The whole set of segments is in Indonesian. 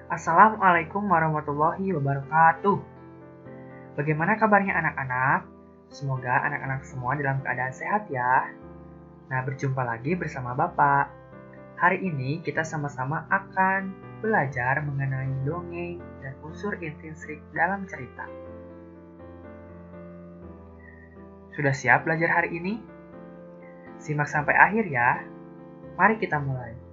Assalamualaikum warahmatullahi wabarakatuh. Bagaimana kabarnya anak-anak? Semoga anak-anak semua dalam keadaan sehat ya. Nah, berjumpa lagi bersama Bapak. Hari ini kita sama-sama akan belajar mengenai dongeng dan unsur intrinsik dalam cerita. Sudah siap belajar hari ini? Simak sampai akhir ya. Mari kita mulai.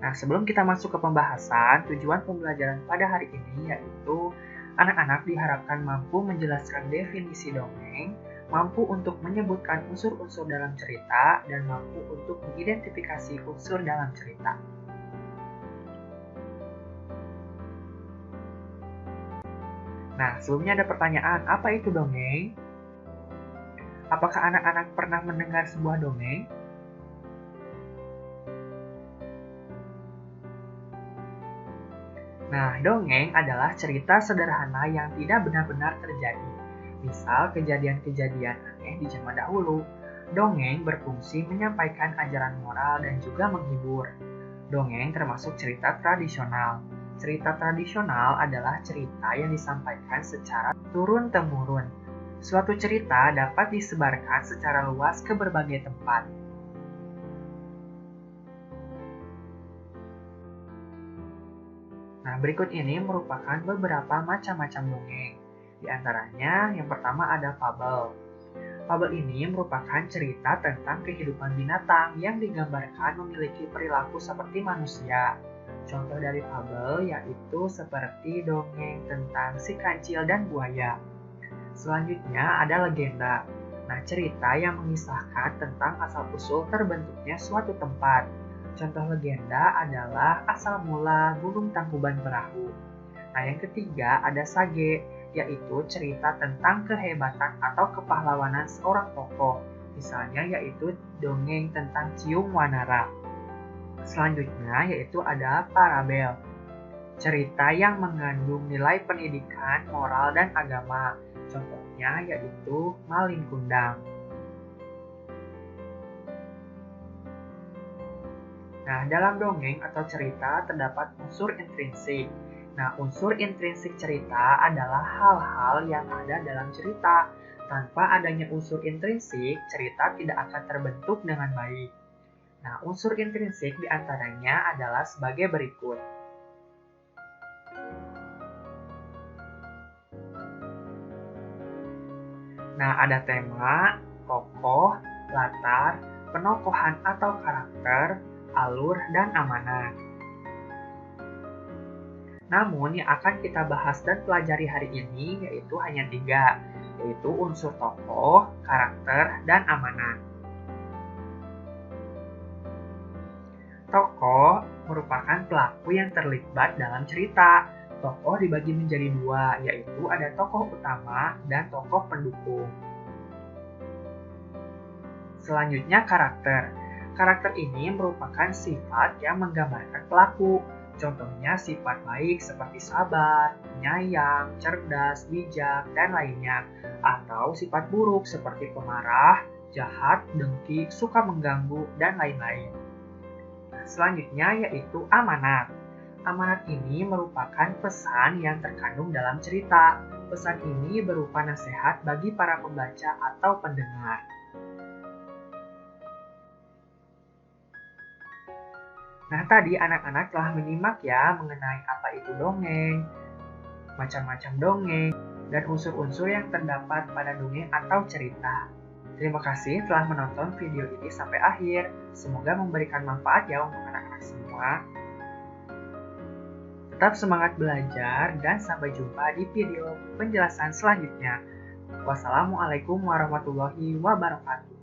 Nah, sebelum kita masuk ke pembahasan, tujuan pembelajaran pada hari ini yaitu anak-anak diharapkan mampu menjelaskan definisi dongeng, mampu untuk menyebutkan unsur-unsur dalam cerita, dan mampu untuk mengidentifikasi unsur dalam cerita. Nah, sebelumnya ada pertanyaan, apa itu dongeng? Apakah anak-anak pernah mendengar sebuah dongeng? Nah, dongeng adalah cerita sederhana yang tidak benar-benar terjadi. Misal kejadian-kejadian aneh di zaman dahulu. Dongeng berfungsi menyampaikan ajaran moral dan juga menghibur. Dongeng termasuk cerita tradisional. Cerita tradisional adalah cerita yang disampaikan secara turun-temurun. Suatu cerita dapat disebarkan secara luas ke berbagai tempat. Nah, berikut ini merupakan beberapa macam-macam dongeng. Di antaranya, yang pertama ada fabel. Fabel ini merupakan cerita tentang kehidupan binatang yang digambarkan memiliki perilaku seperti manusia. Contoh dari fabel yaitu seperti dongeng tentang si kancil dan buaya. Selanjutnya ada legenda. Nah, cerita yang mengisahkan tentang asal-usul terbentuknya suatu tempat. Contoh legenda adalah asal mula Gunung Tangkuban Perahu. Nah, yang ketiga ada sage, yaitu cerita tentang kehebatan atau kepahlawanan seorang tokoh. Misalnya yaitu dongeng tentang Cium Wanara. Selanjutnya yaitu ada parabel, cerita yang mengandung nilai pendidikan, moral, dan agama. Contohnya yaitu Malin Kundang. Nah, dalam dongeng atau cerita terdapat unsur intrinsik. Nah, unsur intrinsik cerita adalah hal-hal yang ada dalam cerita. Tanpa adanya unsur intrinsik, cerita tidak akan terbentuk dengan baik. Nah, unsur intrinsik diantaranya adalah sebagai berikut. Nah, ada tema, tokoh, latar, penokohan atau karakter, alur, dan amanat. Namun yang akan kita bahas dan pelajari hari ini yaitu hanya 3, yaitu unsur tokoh, karakter, dan amanat. Tokoh merupakan pelaku yang terlibat dalam cerita. Tokoh dibagi menjadi 2, yaitu ada tokoh utama dan tokoh pendukung. Selanjutnya karakter. Karakter ini merupakan sifat yang menggambarkan pelaku. Contohnya sifat baik seperti sabar, penyayang, cerdas, bijak, dan lainnya. Atau sifat buruk seperti pemarah, jahat, dengki, suka mengganggu, dan lain-lain. Selanjutnya yaitu amanat. Amanat ini merupakan pesan yang terkandung dalam cerita. Pesan ini berupa nasihat bagi para pembaca atau pendengar. Nah, tadi anak-anak telah menyimak ya mengenai apa itu dongeng, macam-macam dongeng, dan unsur-unsur yang terdapat pada dongeng atau cerita. Terima kasih telah menonton video ini sampai akhir. Semoga memberikan manfaat ya untuk anak-anak semua. Tetap semangat belajar dan sampai jumpa di video penjelasan selanjutnya. Wassalamualaikum warahmatullahi wabarakatuh.